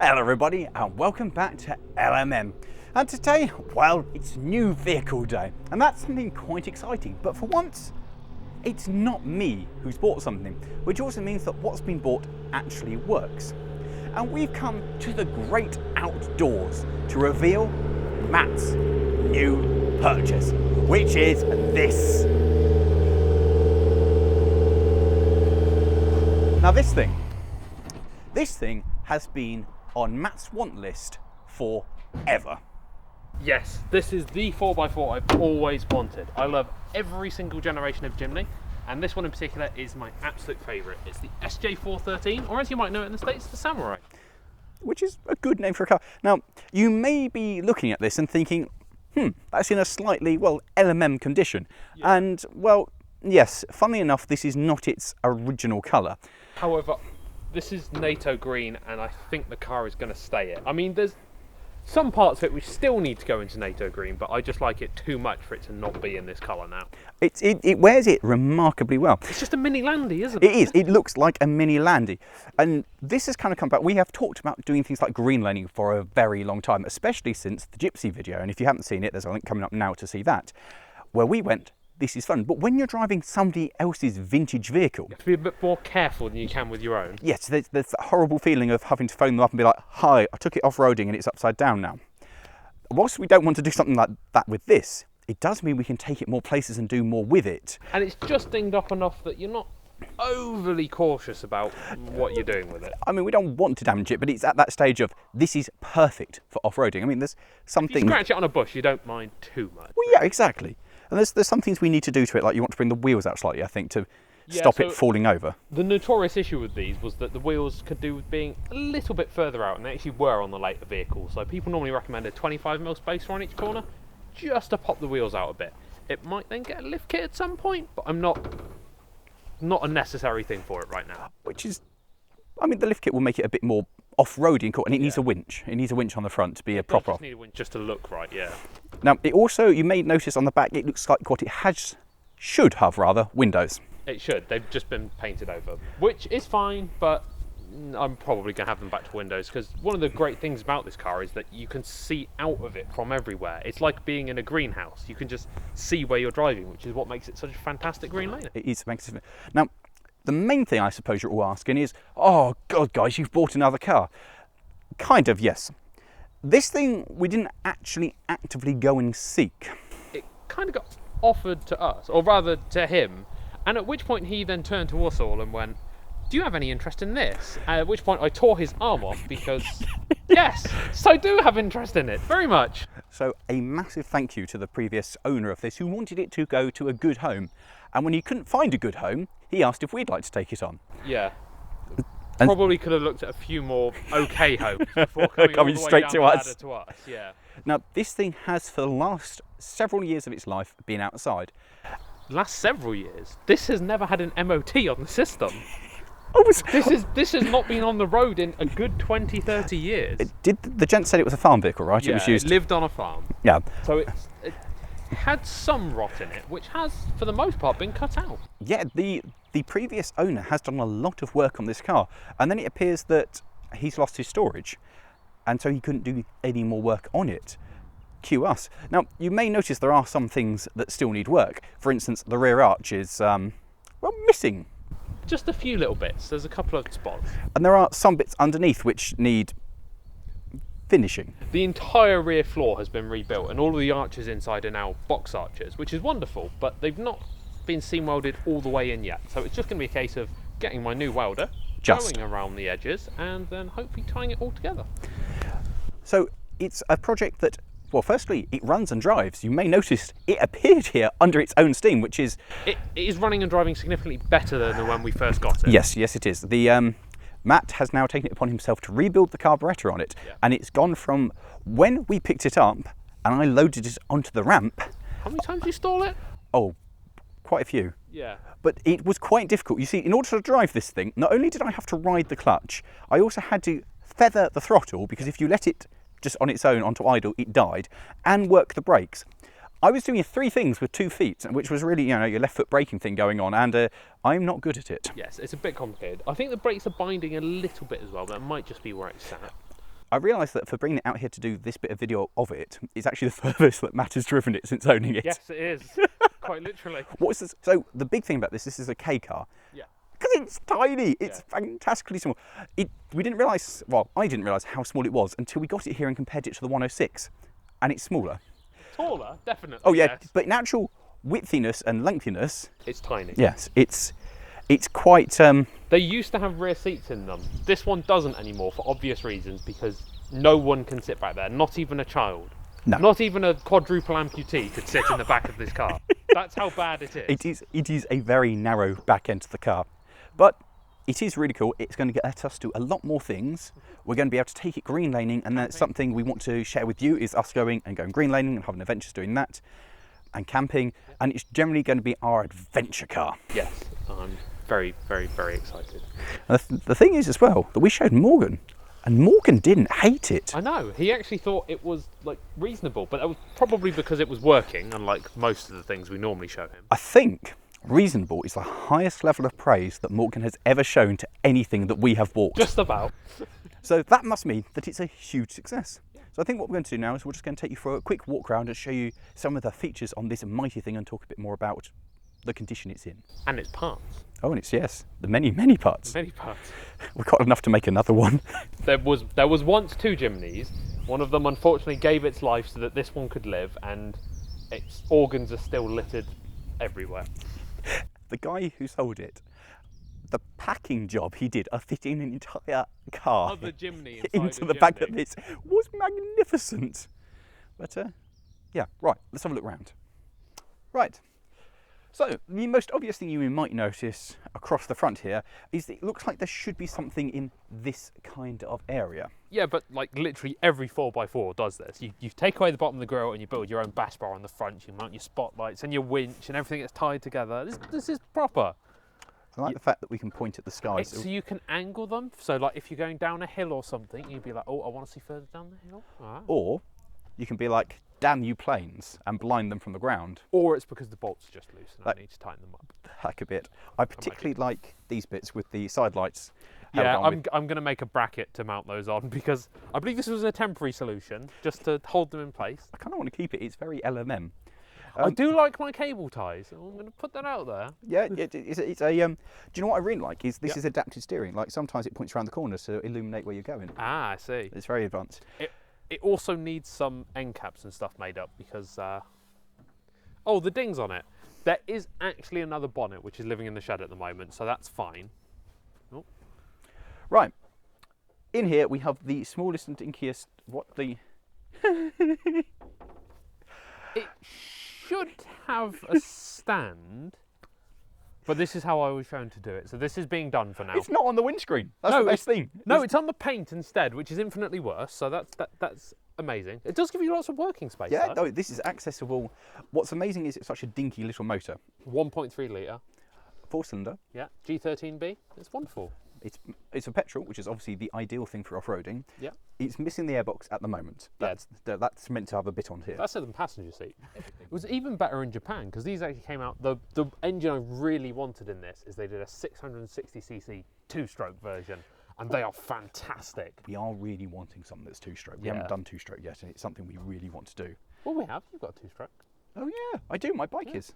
Hello everybody and welcome back to LMM. And today, well, it's new vehicle day and that's something quite exciting, but for once it's not me who's bought something, which also means that what's been bought actually works. And we've come to the great outdoors to reveal Matt's new purchase, which is this. Now this thing has been on Matt's want list forever. Yes, this is the 4x4 I've always wanted. I love every single generation of Jimny, and this one in particular is my absolute favourite. It's the SJ413, or as you might know it in the States, the Samurai. Which is a good name for a car. Now, you may be looking at this and thinking, that's in a slightly, well, LMM condition. Yeah. And, well, yes, funnily enough, this is not its original colour. However, this is NATO green, and I think the car is going to stay it. I mean, there's some parts of it which still need to go into NATO green, but I just like it too much for it to not be in this colour now. It wears it remarkably well. It's just a mini Landy, isn't it? It is. It looks like a mini Landy. And this has kind of come back. We have talked about doing things like green laning for a very long time, especially since the Gypsy video. And if you haven't seen it, there's a link coming up now to see that, where we went, this is fun. But when you're driving somebody else's vintage vehicle, you have to be a bit more careful than you can with your own. Yes, there's that horrible feeling of having to phone them up and be like, hi, I took it off-roading and it's upside down now. Whilst we don't want to do something like that with this, it does mean we can take it more places and do more with it. And it's just dinged up enough that you're not overly cautious about what you're doing with it. I mean, we don't want to damage it, but it's at that stage of, this is perfect for off-roading. I mean, there's something... If you scratch it on a bush, you don't mind too much. Well, yeah, exactly. And there's some things we need to do to it, like you want to bring the wheels out slightly, I think, to stop it falling over. The notorious issue with these was that the wheels could do with being a little bit further out, and they actually were on the later vehicles. So people normally recommend a 25mm spacer on each corner, just to pop the wheels out a bit. It might then get a lift kit at some point, but not a necessary thing for it right now. Which is, I mean, the lift kit will make it a bit more off-roading, and it needs a winch. It needs a winch on the front to be a proper. Just need a winch just to look right, yeah. Now, it also, you may notice on the back, it looks like what it should have windows. It should. They've just been painted over, which is fine, but I'm probably going to have them back to windows, because one of the great things about this car is that you can see out of it from everywhere. It's like being in a greenhouse. You can just see where you're driving, which is what makes it such a fantastic green lane. It is magnificent. Now, the main thing I suppose you're all asking is, oh God, guys, you've bought another car. Kind of, yes. This thing we didn't actually actively go and seek. It kind of got offered to us, or rather to him, and at which point he then turned to us all and went, do you have any interest in this? At which point I tore his arm off because, yes, so I do have interest in it, very much. So a massive thank you to the previous owner of this who wanted it to go to a good home. And when he couldn't find a good home, he asked if we'd like to take it on. Yeah. Probably could have looked at a few more okay homes before coming straight to us. To us. Yeah. Now, this thing has, for the last several years of its life, been outside. Last several years? This has never had an MOT on the system. This has not been on the road in a good 20, 30 years. The gent said it was a farm vehicle, right? Yeah, it was used. It lived on a farm. Yeah. So it had some rot in it, which has, for the most part, been cut out. Yeah, the previous owner has done a lot of work on this car, and then it appears that he's lost his storage, and so he couldn't do any more work on it. Cue us. Now, you may notice there are some things that still need work. For instance, the rear arch is, missing. Just a few little bits. There's a couple of spots. And there are some bits underneath which need finishing. The entire rear floor has been rebuilt, and all of the arches inside are now box arches, which is wonderful, but they've not been seam welded all the way in yet. So it's just going to be a case of getting my new welder, going around the edges, and then hopefully tying it all together. So it's a project that, well, firstly, it runs and drives. You may notice it appeared here under its own steam, which is... It is running and driving significantly better than when we first got it. Yes, it is. The Matt has now taken it upon himself to rebuild the carburettor on it, and it's gone from when we picked it up and I loaded it onto the ramp. How many times did you stall it? Oh, quite a few. Yeah. But it was quite difficult. You see, in order to drive this thing, not only did I have to ride the clutch, I also had to feather the throttle, because if you let it just on its own onto idle, it died, and work the brakes. I was doing 3 things with 2 feet, which was really, your left foot braking thing going on, and I'm not good at it. Yes, it's a bit complicated. I think the brakes are binding a little bit as well. That might just be where it's sat. I realised that for bringing it out here to do this bit of video of it, it's actually the furthest that Matt has driven it since owning it. Yes, it is. Quite literally. What's this? So the big thing about this is a K car. Yeah. Because it's tiny, it's fantastically small. We didn't realise, well, I didn't realise how small it was until we got it here and compared it to the 106, and it's smaller. Taller, definitely. Oh yeah, yes. but in actual widthiness and lengthiness, It's tiny. yes, it's quite. They used to have rear seats in them. This one doesn't anymore for obvious reasons, because no one can sit back there, not even a child. No. Not even a quadruple amputee could sit in the back of this car. That's how bad it is. It is a very narrow back end to the car, but it is really cool. It's going to get us to a lot more things. We're going to be able to take it green laning, and that's something we want to share with you, is us going green laning and having adventures doing that, and camping, and it's generally going to be our adventure car. Yes, I'm very, very, very excited. And the thing is as well, that we showed Morgan, and Morgan didn't hate it. I know, he actually thought it was like reasonable, but that was probably because it was working, unlike most of the things we normally show him. I think reasonable is the highest level of praise that Morgan has ever shown to anything that we have bought. Just about. So that must mean that it's a huge success. So I think what we're going to do now is we're just going to take you for a quick walk around and show you some of the features on this mighty thing and talk a bit more about the condition it's in. And its parts. Oh, and it's, yes, the many, many parts. Many parts. We've got enough to make another one. There was once two Jimnys. One of them unfortunately gave its life so that this one could live, and its organs are still littered everywhere. The guy who sold it, the packing job he did of fitting an entire car Of the Jimny into the back of this was magnificent. But yeah, right, let's have a look round. Right. So, the most obvious thing you might notice across the front here is that it looks like there should be something in this kind of area. Yeah, but like literally every 4x4 does this. You take away the bottom of the grille and you build your own bash bar on the front. You mount your spotlights and your winch and everything that's tied together. This is proper. I like the fact that we can point at the skies. So you can angle them. So like if you're going down a hill or something, you'd be like, oh, I want to see further down the hill. Right. Or you can be like, damn you planes, and blind them from the ground. Or it's because the bolts are just loose and I need to tighten them up. Heck a bit. I particularly like these bits with the side lights. Yeah, I'm going to make a bracket to mount those on, because I believe this was a temporary solution just to hold them in place. I kind of want to keep it. It's very LMM. I do like my cable ties. I'm going to put that out there. Yeah, it's a. Do you know what I really like? Is this is adaptive steering. Like sometimes it points around the corners to illuminate where you're going. Ah, I see. It's very advanced. It also needs some end caps and stuff made up because, oh, the dings on it. There is actually another bonnet which is living in the shed at the moment, so that's fine. Oh. Right. In here we have the smallest and dinkiest. What the? It should have a stand, but this is how I was shown to do it. So this is being done for now. It's not on the windscreen. That's the best thing. No, it's on the paint instead, which is infinitely worse. So that's amazing. It does give you lots of working space. Yeah, though. no, this is accessible. What's amazing is it's such a dinky little motor. 1.3 litre. 4-cylinder. Yeah, G13B. It's wonderful. It's a petrol, which is obviously the ideal thing for off-roading. Yeah. It's missing the airbox at the moment. That's meant to have a bit on here. That's in the passenger seat. It was even better in Japan because these actually came out. The engine I really wanted in this is they did a 660cc two-stroke version, and they are fantastic. We are really wanting something that's two-stroke. We haven't done two-stroke yet, and it's something we really want to do. Well, we have. You've got a two-stroke. Oh yeah, I do. My bike is.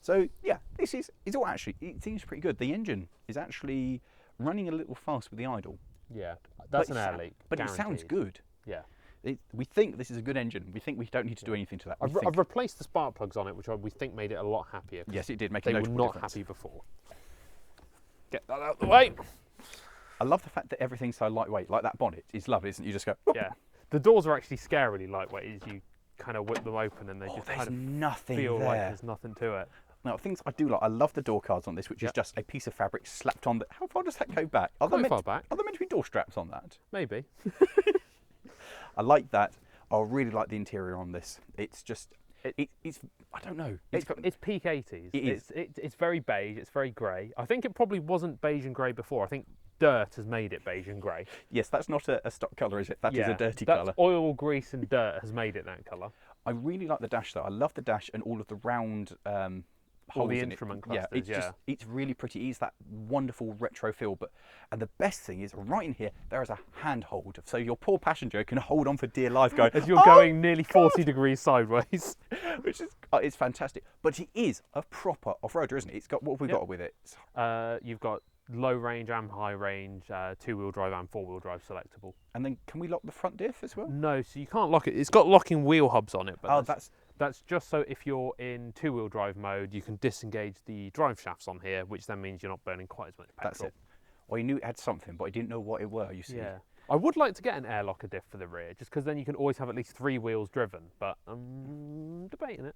So yeah, it's all actually. It seems pretty good. The engine is actually running a little fast with the idle. Yeah, that's an air leak. But guaranteed. It sounds good. Yeah. We think this is a good engine. We think we don't need to do anything to that. I've replaced the spark plugs on it, which we think made it a lot happier. Yes, it did make a notable difference. They were not difference. happy before. Get that out of the way. I love the fact that everything's so lightweight. Like that bonnet is lovely, isn't it? You just go. Whoop. Yeah. The doors are actually scarily lightweight as you kind of whip them open and they just kind of feel like there's nothing to it. Now, things I do like, I love the door cards on this, which is just a piece of fabric slapped on. How far does that go back? Are there meant to be door straps on that? Maybe. I like that. I really like the interior on this. It's just, it's I don't know. It's peak 80s. It is. It's very beige. It's very grey. I think it probably wasn't beige and grey before. I think dirt has made it beige and grey. Yes, that's not a stock colour, is it? That is a dirty colour. Oil, grease and dirt has made it that colour. I really like the dash though. I love the dash and all of the round holes in instrument it. Yeah, clusters, yeah. it's really pretty. It's that wonderful retro feel. And the best thing is, right in here, there is a handhold, so your poor passenger can hold on for dear life, going as you're going nearly 40 degrees sideways, which is it's fantastic. But it is a proper off-roader, isn't it? It's got what have we got with it? You've got low range and high range, 2-wheel drive and 4-wheel drive selectable. And then can we lock the front diff as well? No, so you can't lock it. It's got locking wheel hubs on it, but that's just so if you're in 2-wheel drive mode, you can disengage the drive shafts on here, which then means you're not burning quite as much petrol. That's it. Well, you knew it had something, but I didn't know what it were, you see. Yeah. I would like to get an air locker diff for the rear, just because then you can always have at least 3 wheels driven, but I'm debating it.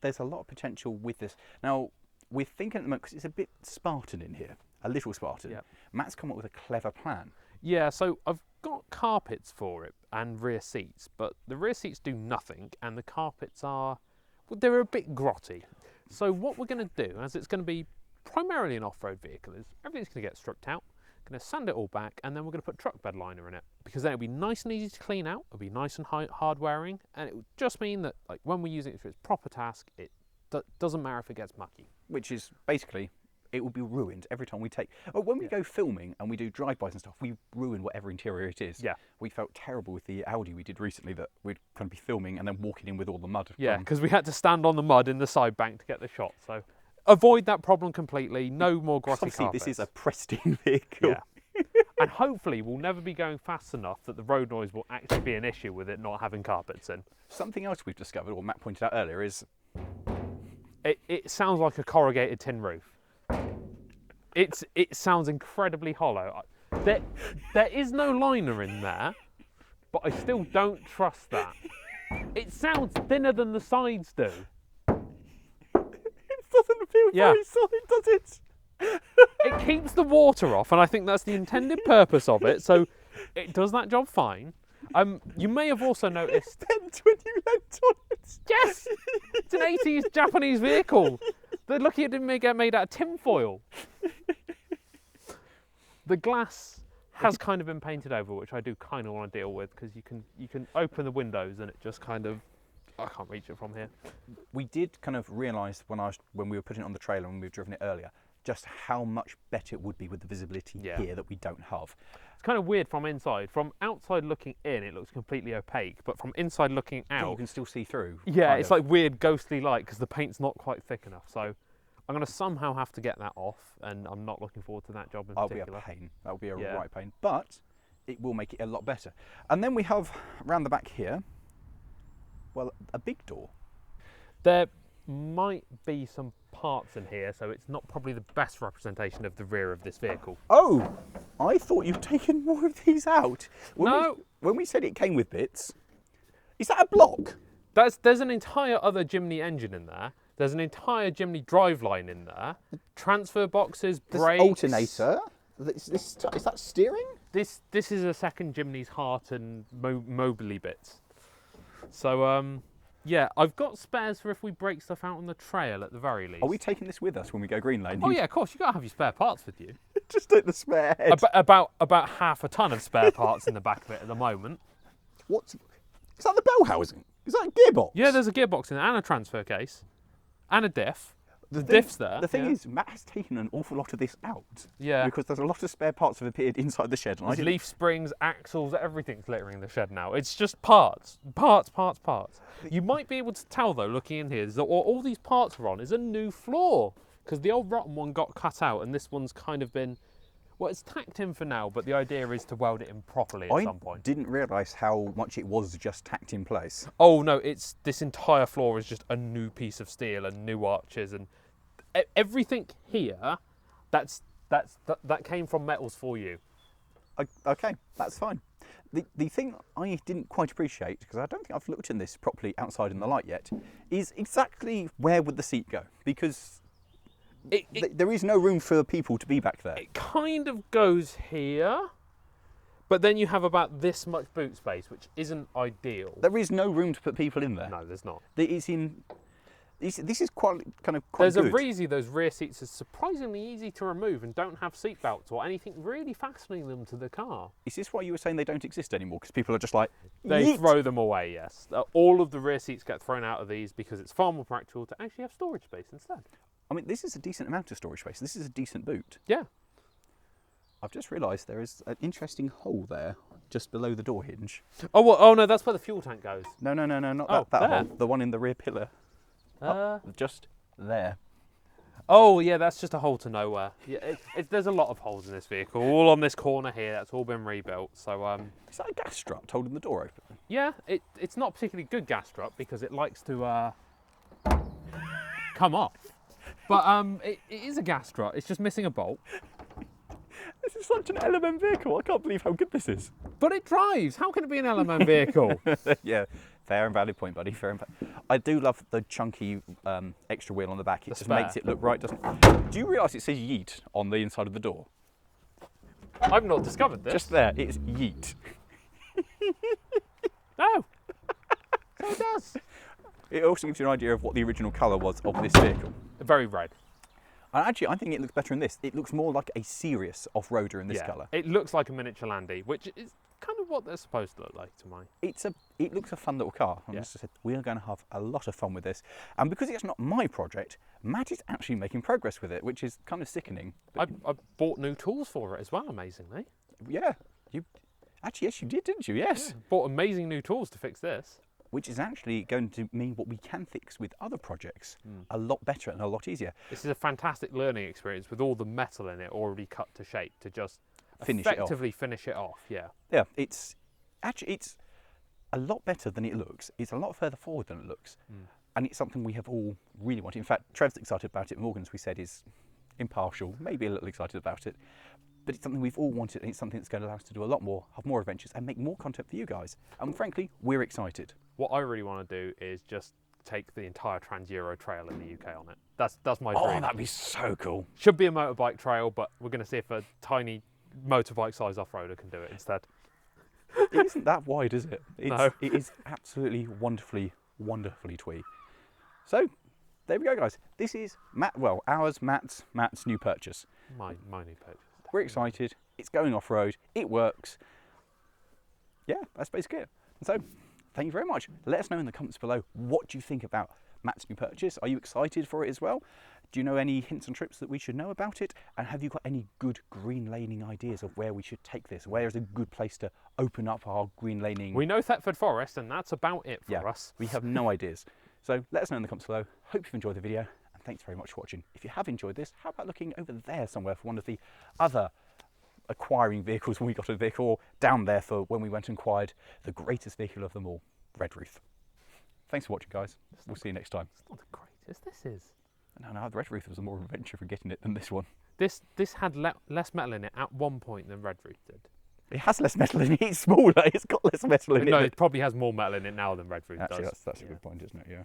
There's a lot of potential with this. Now, we're thinking at the moment, because it's a bit Spartan in here, a little Spartan. Yep. Matt's come up with a clever plan. Yeah, so I've got carpets for it and rear seats, but the rear seats do nothing, and the carpets they're a bit grotty. So what we're going to do, as it's going to be primarily an off-road vehicle, is everything's going to get stripped out, going to sand it all back, and then we're going to put truck bed liner in it, because then it'll be nice and easy to clean out, it'll be nice and hard wearing, and it will just mean that like when we're using it for its proper task, it doesn't matter if it gets mucky. Which is basically, it will be ruined every time we take. When we go filming and we do drive-bys and stuff, we ruin whatever interior it is. Yeah. We felt terrible with the Audi we did recently that we'd kind of be filming and then walking in with all the mud. Yeah, because we had to stand on the mud in the side bank to get the shot. So avoid that problem completely. No more grotty carpets. This is a pristine vehicle. Yeah. And hopefully we'll never be going fast enough that the road noise will actually be an issue with it not having carpets in. Something else we've discovered, or Matt pointed out earlier, is it sounds like a corrugated tin roof. It sounds incredibly hollow. There is no liner in there, but I still don't trust that. It sounds thinner than the sides do. It doesn't feel very solid, does it? It keeps the water off, and I think that's the intended purpose of it, so it does that job fine. You may have also noticed... It bent when you leant on it. Yes! It's an 80s Japanese vehicle. They're lucky it didn't get made out of tin foil. The glass has kind of been painted over, which I do kind of want to deal with, because you can open the windows and it just kind of... I can't reach it from here. We did kind of realise when we were putting it on the trailer and we've driven it earlier, just how much better it would be with the visibility here that we don't have. It's kind of weird from inside. From outside looking in, it looks completely opaque, but from inside looking out... you can still see through. Yeah, it's like weird ghostly light because the paint's not quite thick enough. So I'm going to somehow have to get that off, and I'm not looking forward to that job in particular. That'll be a pain. That'll be a right pain. But it will make it a lot better. And then we have, around the back here, well, a big door. There might be some parts in here, so it's not probably the best representation of the rear of this vehicle. Oh, I thought you'd taken more of these out. When we said it came with bits, is that a block? There's an entire other Jimny engine in there. There's an entire Jimny driveline in there. Transfer boxes, brakes. Alternator. Is that steering? This is a second Jimny's heart and mobily bits. So yeah, I've got spares for if we break stuff out on the trail at the very least. Are we taking this with us when we go green lane? Oh yeah, of course. You got to have your spare parts with you. Just take the spare head. About half a ton of spare parts in the back of it at the moment. Is that the bell housing? Is that a gearbox? Yeah, there's a gearbox in there and a transfer case and a diff. The diff's there. The thing is, Matt has taken an awful lot of this out. Yeah. Because there's a lot of spare parts have appeared inside the shed. There's leaf springs, axles, everything's littering the shed now. It's just parts. Parts. You might be able to tell, though, looking in here, that all these parts are on is a new floor. Because the old rotten one got cut out, and this one's kind of been... Well, it's tacked in for now, but the idea is to weld it in properly at some point. I didn't realise how much it was just tacked in place. Oh, no, this entire floor is just a new piece of steel and new arches, and everything here, that came from Metals For You. Okay, that's fine. The thing I didn't quite appreciate, because I don't think I've looked in this properly outside in the light yet, is exactly where would the seat go? Because there is no room for people to be back there. It kind of goes here, but then you have about this much boot space, which isn't ideal. There is no room to put people in there. No, there's not. It's in... This is quite quite There's good. a reason those rear seats are surprisingly easy to remove and don't have seat belts or anything really fastening them to the car. Is this why you were saying they don't exist anymore? Because people are just like, They yeet. throw them away, yes. All of the rear seats get thrown out of these because it's far more practical to actually have storage space instead. I mean, this is a decent amount of storage space. This is a decent boot. Yeah. I've just realised there is an interesting hole there just below the door hinge. Oh, well, oh no, that's where the fuel tank goes. No, not Oh, that there. hole. The one in the rear pillar. Just there. Oh, yeah, that's just a hole to nowhere. Yeah, there's a lot of holes in this vehicle. All on this corner here, that's all been rebuilt. So, Is that a gas strut holding the door open? yeah, it's not particularly good gas strut because it likes to come off. But it is a gas strut. It's just missing a bolt. This is such an LMM vehicle. I can't believe how good this is. But it drives. How can it be an LMM vehicle? Yeah, fair and valid point, buddy. Fair and I do love the chunky extra wheel on the back. It just makes it look right, doesn't it? Do you realise it says yeet on the inside of the door? I've not discovered this. Just there, it's yeet. No. So it does. It also gives you an idea of what the original colour was of this vehicle. Very red. And actually, I think it looks better in this. It looks more like a serious off-roader in this Yeah. colour. It looks like a miniature Landy, which is kind of what they're supposed to look like to me. It looks a fun little car. And Yeah. as I said, we are going to have a lot of fun with this. And because it's not my project, Matt is actually making progress with it, which is kind of sickening. I But bought new tools for it as well, amazingly. yeah, yes, you did, didn't you? Yes. Bought amazing new tools to fix this. Which is actually going to mean what we can fix with other projects a lot better and a lot easier. This is a fantastic learning experience with all the metal in it already cut to shape to just Finish it off. effectively finish it off. Yeah. Yeah, it's a lot better than it looks. It's a lot further forward than it looks. And it's something we have all really wanted. In fact, Trev's excited about it. Morgan, as we said, is impartial, maybe a little excited about it. But it's something we've all wanted, and it's something that's going to allow us to do a lot more, have more adventures, and make more content for you guys. And frankly, we're excited. What I really want to do is just take the entire Trans-Euro trail in the UK on it. That's my dream. Oh, that'd be so cool. Should be a motorbike trail, but we're going to see if a tiny motorbike-sized off-roader can do it instead. It isn't that wide, is it? No. It is absolutely wonderfully twee. So, there we go, guys. This is Matt's new purchase. My new purchase. We're excited. It's going off-road. It works. Yeah, that's basically it. And so, thank you very much. Let us know in the comments below, what do you think about Matt's new purchase? Are you excited for it as well? Do you know any hints and trips that we should know about it? And have you got any good green laning ideas of where we should take this? Where is a good place to open up our green laning? We know Thetford Forest, and that's about it for us. We have no ideas. So let us know in the comments below. Hope you've enjoyed the video, and thanks very much for watching. If you have enjoyed this, how about looking over there somewhere for one of the other acquiring vehicles when we got a vehicle, or down there for when we went and acquired the greatest vehicle of them all, Red Roof. Thanks for watching, guys. We'll see you next time. It's not the greatest. This is. No, the Red Roof was a more adventure for getting it than this one. This had less metal in it at one point than Red Roof did. It has less metal in it. It's smaller. It's got less metal in it. No, it probably has more metal in it now than Red Roof Actually, does. that's a good point, isn't it? Yeah.